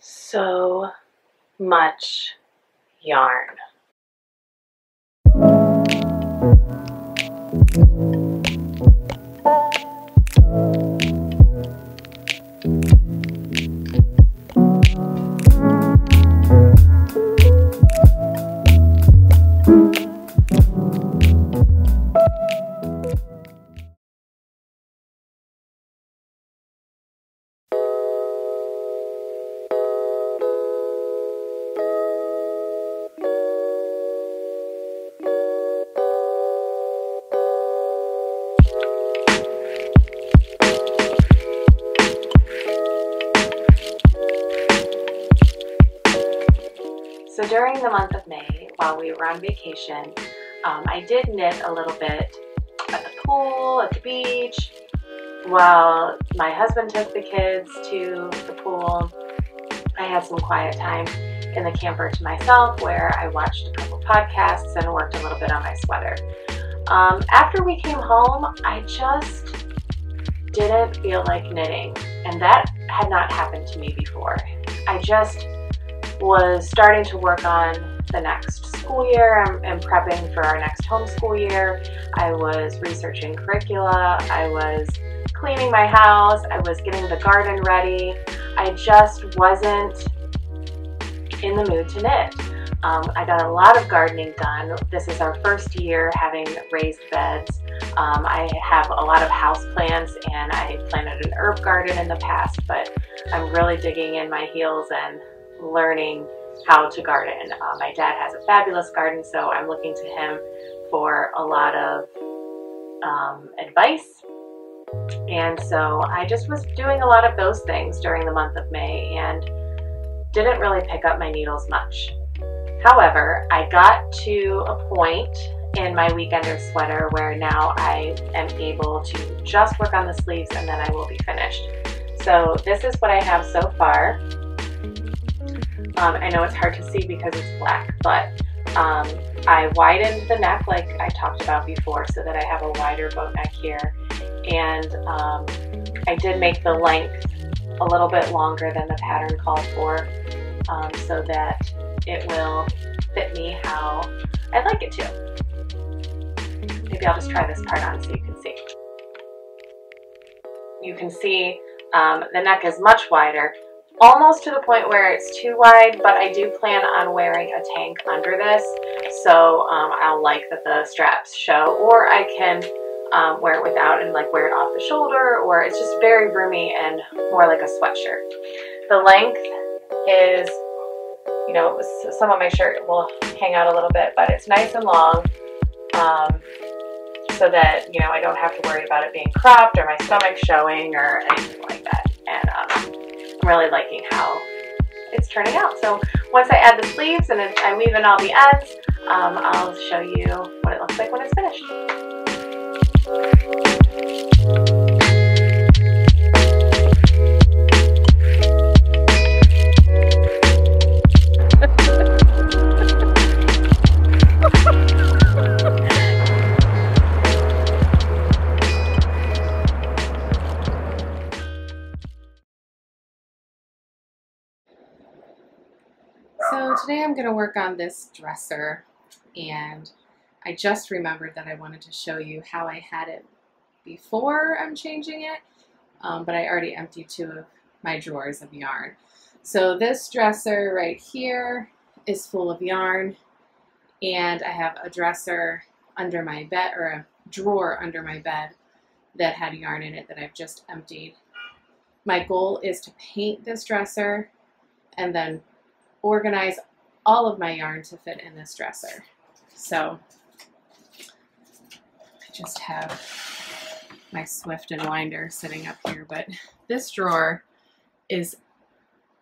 So much yarn. So during the month of May, while we were on vacation, I did knit a little bit at the pool, at the beach, while my husband took the kids to the pool. I had some quiet time in the camper to myself where I watched a couple podcasts and worked a little bit on my sweater. After we came home, I just didn't feel like knitting, and that had not happened to me before. I just was starting to work on the next school year and prepping for our next homeschool year. I was researching curricula, I was cleaning my house, I was getting the garden ready. I just wasn't in the mood to knit. I got a lot of gardening done. This is our first year having raised beds. I have a lot of house plants and I planted an herb garden in the past, but I'm really digging in my heels and learning how to garden. My dad has a fabulous garden, so I'm looking to him for a lot of advice. And so I just was doing a lot of those things during the month of May and didn't really pick up my needles much. However, I got to a point in my weekender sweater where now I am able to just work on the sleeves and then I will be finished. So this is what I have so far. I know it's hard to see because it's black, but I widened the neck like I talked about before so that I have a wider boat neck here. And I did make the length a little bit longer than the pattern called for so that it will fit me how I'd like it to. Maybe I'll just try this part on so you can see. You can see the neck is much wider, almost to the point where it's too wide, but I do plan on wearing a tank under this, so I'll like that the straps show, or I can wear it without and like wear it off the shoulder, or it's just very roomy and more like a sweatshirt. The length is, you know, some of my shirt will hang out a little bit, but it's nice and long, so that, you know, I don't have to worry about it being cropped or my stomach showing or anything like that. And I'm really liking how it's turning out. So once I add the sleeves and I weave in all the ends, I'll show you what it looks like when it's finished. So today I'm going to work on this dresser, and I just remembered that I wanted to show you how I had it before I'm changing it, but I already emptied 2 of my drawers of yarn. So this dresser right here is full of yarn, and I have a dresser under my bed, or a drawer under my bed that had yarn in it that I've just emptied. My goal is to paint this dresser and then organize all of my yarn to fit in this dresser. So I just have my Swift and winder sitting up here, but this drawer is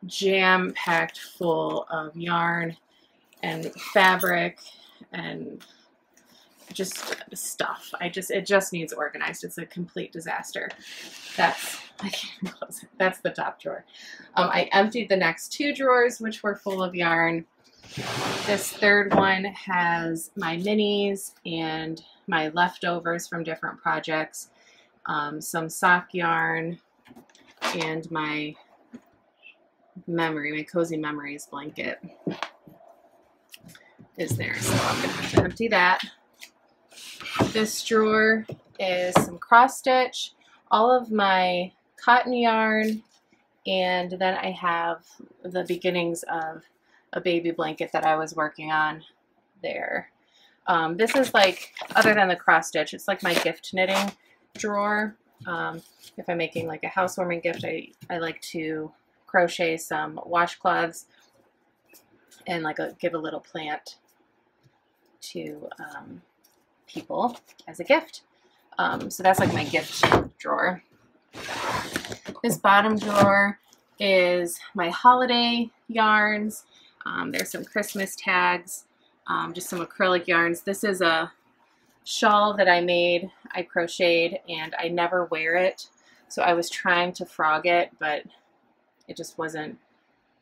jam-packed full of yarn and fabric and just stuff. It just needs organized. It's a complete disaster. I can't even close it. That's the top drawer. I emptied the next 2 drawers, which were full of yarn. This third one has my minis and my leftovers from different projects, some sock yarn, and my memory, my Cozy Memories blanket is there. So I'm gonna have to empty that. This drawer is some cross stitch, all of my cotton yarn, and then I have the beginnings of a baby blanket that I was working on there. This is like, other than the cross stitch, it's like my gift knitting drawer. If I'm making like a housewarming gift, I like to crochet some washcloths and like give a little plant to people as a gift. So that's like my gift drawer. This bottom drawer is my holiday yarns. There's some Christmas tags, just some acrylic yarns. This is a shawl that I made, I crocheted, and I never wear it. So I was trying to frog it, but it just wasn't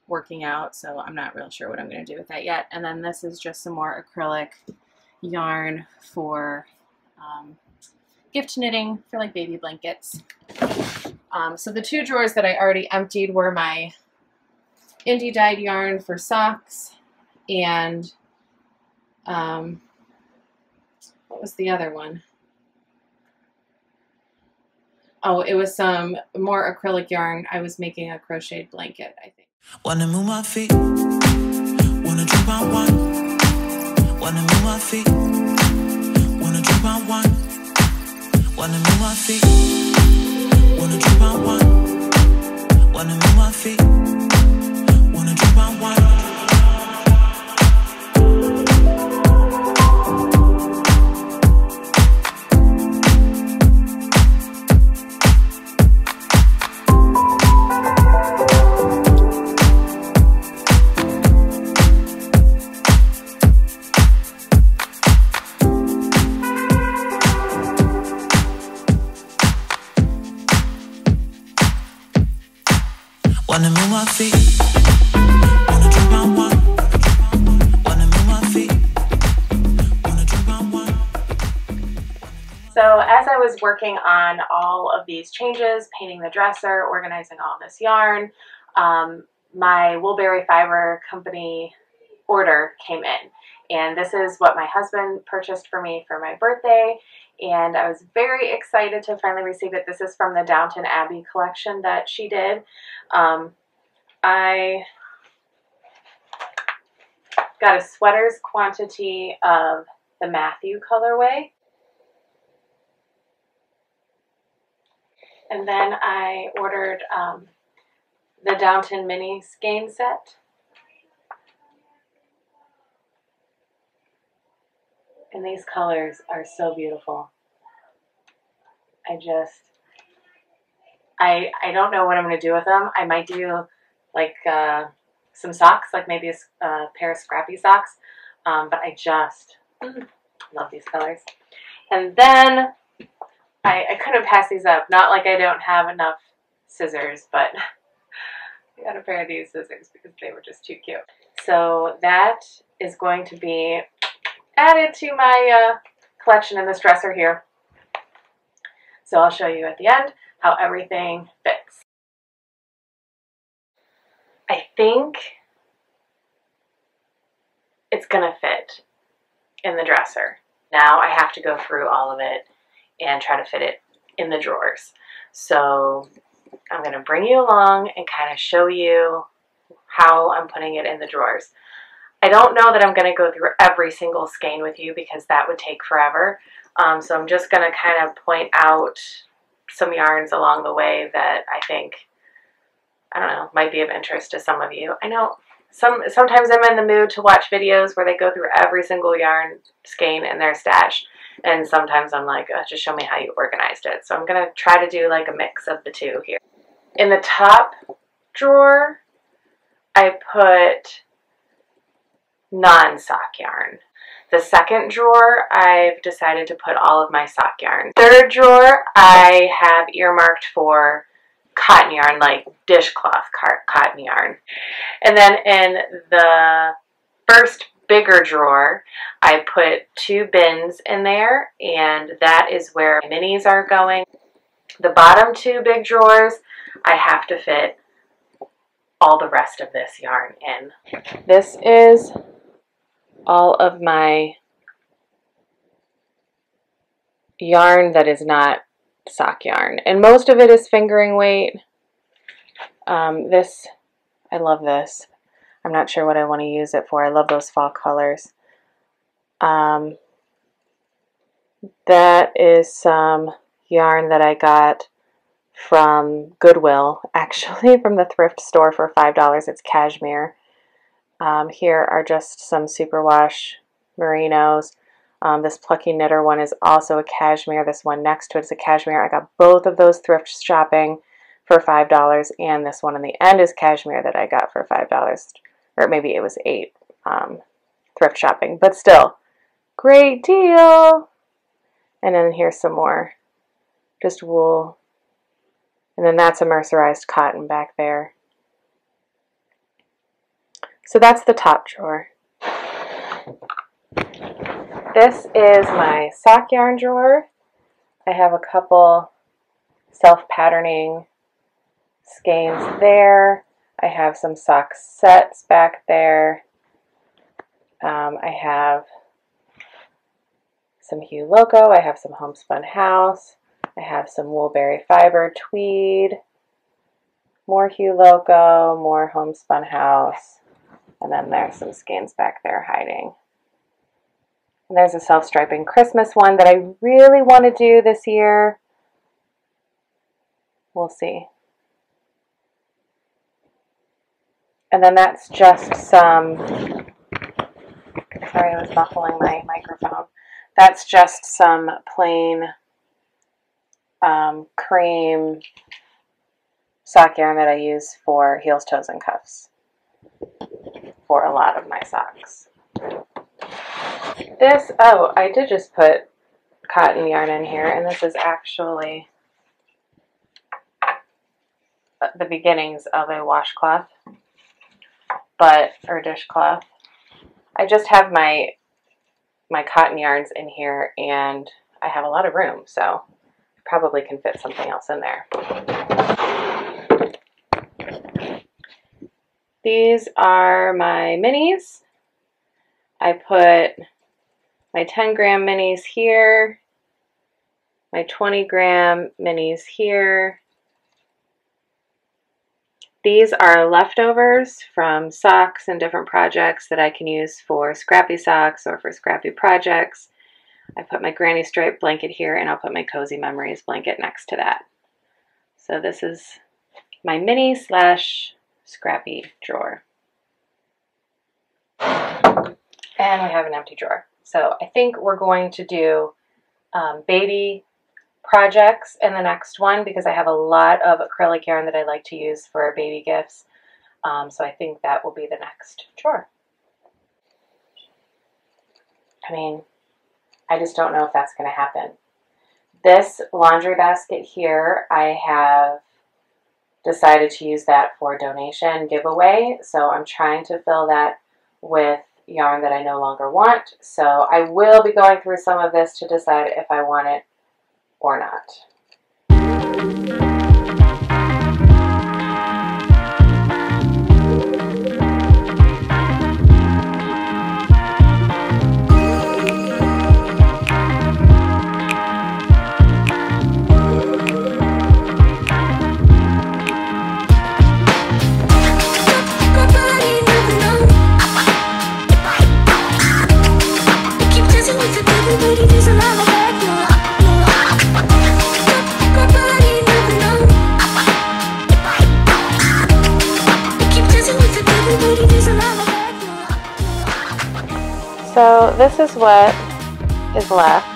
working out. So I'm not real sure what I'm going to do with that yet. And then this is just some more acrylic yarn for gift knitting for like baby blankets. So the two drawers that I already emptied were my indie dyed yarn for socks and what was the other one? Oh, it was some more acrylic yarn. I was making a crocheted blanket, I think. Wanna move my feet, wanna drink my wine. Wanna move my feet, wanna drink my wine. Wanna move my feet, wanna drink my wine. Wanna move my feet, wanna drink my wine. Wanna move my feet, wanna drink my wine. Wanna move my feet, wanna drink my wine. So as I was working on all of these changes, painting the dresser, organizing all this yarn, my Woolberry Fiber Company order came in. And this is what my husband purchased for me for my birthday. And I was very excited to finally receive it. This is from the Downton Abbey collection that she did. I got a sweater's quantity of the Matthew colorway. And then I ordered the Downton mini skein set. And these colors are so beautiful. I don't know what I'm going to do with them. I might do like some socks, like maybe a pair of scrappy socks. But I just love these colors. And then I couldn't pass these up. Not like I don't have enough scissors, but I got a pair of these scissors because they were just too cute. So that is going to be added to my collection in this dresser here. So I'll show you at the end how everything fits. I think it's gonna fit in the dresser. Now I have to go through all of it and try to fit it in the drawers. So I'm gonna bring you along and kind of show you how I'm putting it in the drawers. I don't know that I'm going to go through every single skein with you because that would take forever. So I'm just going to kind of point out some yarns along the way that I think, I don't know, might be of interest to some of you. I know sometimes I'm in the mood to watch videos where they go through every single yarn skein in their stash. And sometimes I'm like, oh, just show me how you organized it. So I'm going to try to do like a mix of the two here. In the top drawer, I put non-sock yarn. The second drawer, I've decided to put all of my sock yarn. Third drawer, I have earmarked for cotton yarn, like dishcloth cotton yarn. And then in the first bigger drawer, I put 2 bins in there, and that is where minis are going. The bottom 2 big drawers, I have to fit all the rest of this yarn in. This is all of my yarn that is not sock yarn, and most of it is fingering weight. This, I love this. I'm not sure what I want to use it for. I love those fall colors. That is some yarn that I got from Goodwill, actually, from the thrift store for $5. It's cashmere. Here are just some superwash merinos. This plucky knitter one is also a cashmere. This one next to it is a cashmere. I got both of those thrift shopping for $5, and this one on the end is cashmere that I got for $5, or maybe it was $8 thrift shopping, but still, great deal. And then here's some more, just wool. And then that's a mercerized cotton back there. So that's the top drawer. This is my sock yarn drawer. I have a couple self-patterning skeins there. I have some sock sets back there. I have some Hue Loco. I have some Homespun House. I have some Woolberry fiber tweed. More Hue Loco, more Homespun House. And then there's some skeins back there hiding. And there's a self-striping Christmas one that I really want to do this year. We'll see. And then that's just some, sorry, I was muffling my microphone. That's just some plain cream sock yarn that I use for heels, toes, and cuffs for a lot of my socks. This, oh, I did just put cotton yarn in here, and this is actually the beginnings of a washcloth, or dishcloth. I just have my cotton yarns in here, and I have a lot of room, so I probably can fit something else in there. These are my minis. I put my 10-gram minis here, my 20-gram minis here. These are leftovers from socks and different projects that I can use for scrappy socks or for scrappy projects. I put my granny stripe blanket here, and I'll put my Cozy Memories blanket next to that. So this is my mini / scrappy drawer. And we have an empty drawer. So I think we're going to do baby projects in the next one, because I have a lot of acrylic yarn that I like to use for baby gifts. So I think that will be the next drawer. I mean, I just don't know if that's going to happen. This laundry basket here, I have decided to use that for donation giveaway. So I'm trying to fill that with yarn that I no longer want. So I will be going through some of this to decide if I want it or not. So this is what is left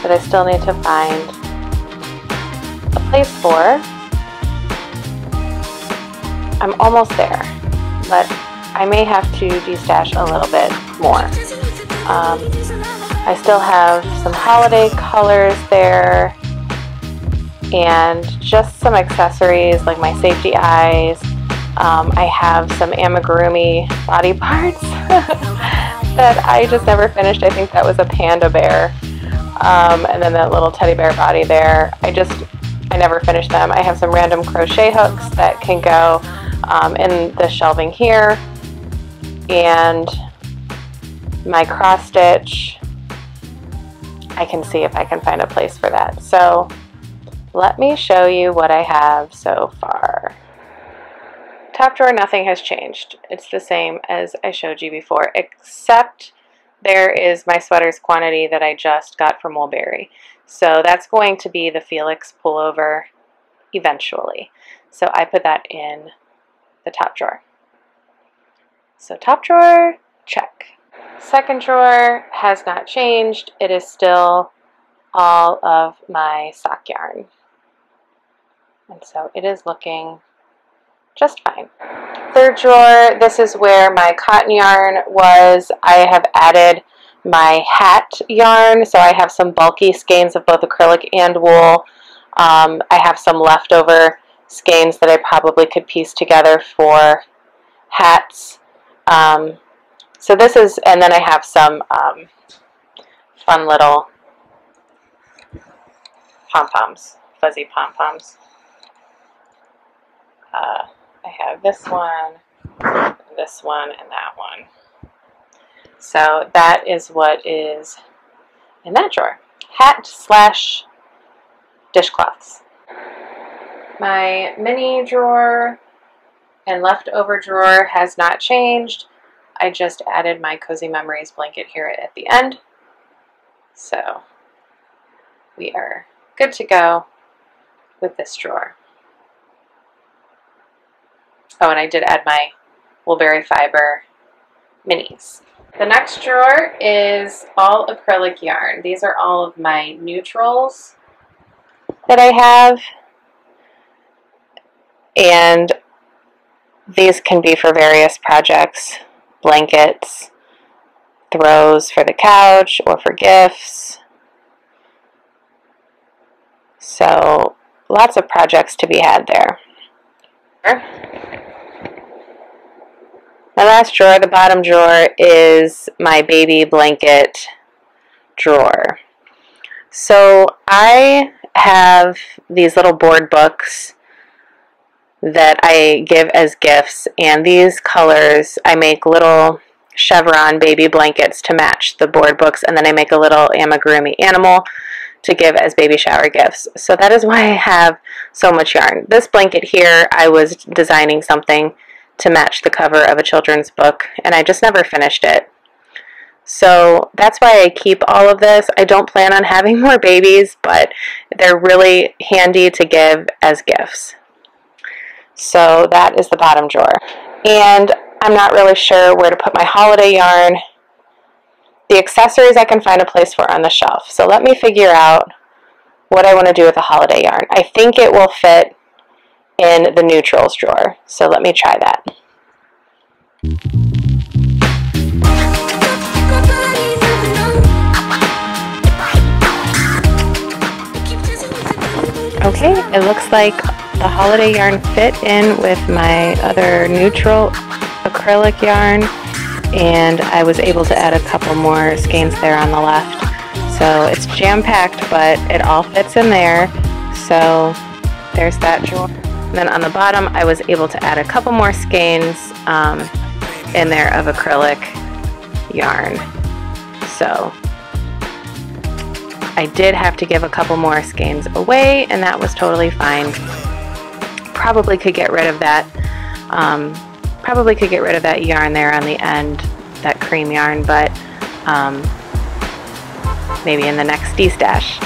that I still need to find a place for. I'm almost there, but I may have to destash a little bit more. I still have some holiday colors there, and just some accessories like my safety eyes. I have some amigurumi body parts that I just never finished. I think that was a panda bear, and then that little teddy bear body there. I never finished them. I have some random crochet hooks that can go in the shelving here, and my cross stitch, I can see if I can find a place for that. So let me show you what I have so far. Top drawer, nothing has changed. It's the same as I showed you before, except there is my sweaters quantity that I just got from Woolberry. So that's going to be the Felix pullover eventually. So I put that in the top drawer. So top drawer, check. Second drawer has not changed. It is still all of my sock yarn. And so it is looking just fine. Third drawer, this is where my cotton yarn was. I have added my hat yarn, so I have some bulky skeins of both acrylic and wool. I have some leftover skeins that I probably could piece together for hats. So this is, and then I have some fun little pom-poms, fuzzy pom-poms. I have this one, and that one. So that is what is in that drawer. Hat slash dishcloths. My mini drawer and leftover drawer has not changed. I just added my Cozy Memories blanket here at the end. So we are good to go with this drawer. Oh, and I did add my Woolberry Fiber minis. The next drawer is all acrylic yarn. These are all of my neutrals that I have. And these can be for various projects, blankets, throws for the couch, or for gifts. So lots of projects to be had there. My last drawer, the bottom drawer, is my baby blanket drawer. So I have these little board books that I give as gifts, and these colors, I make little chevron baby blankets to match the board books, and then I make a little amigurumi animal to give as baby shower gifts. So that is why I have so much yarn. This blanket here, I was designing something to match the cover of a children's book, and I just never finished it. So that's why I keep all of this. I don't plan on having more babies, but they're really handy to give as gifts. So that is the bottom drawer. And I'm not really sure where to put my holiday yarn. The accessories I can find a place for on the shelf. So let me figure out what I want to do with the holiday yarn. I think it will fit in the neutrals drawer. So let me try that. Okay, it looks like the holiday yarn fit in with my other neutral acrylic yarn, and I was able to add a couple more skeins there on the left. So it's jam-packed, but it all fits in there. So there's that drawer. And then on the bottom, I was able to add a couple more skeins in there of acrylic yarn. So I did have to give a couple more skeins away, and that was totally fine. Probably could get rid of that. Probably could get rid of that yarn there on the end, that cream yarn, but maybe in the next de-stash.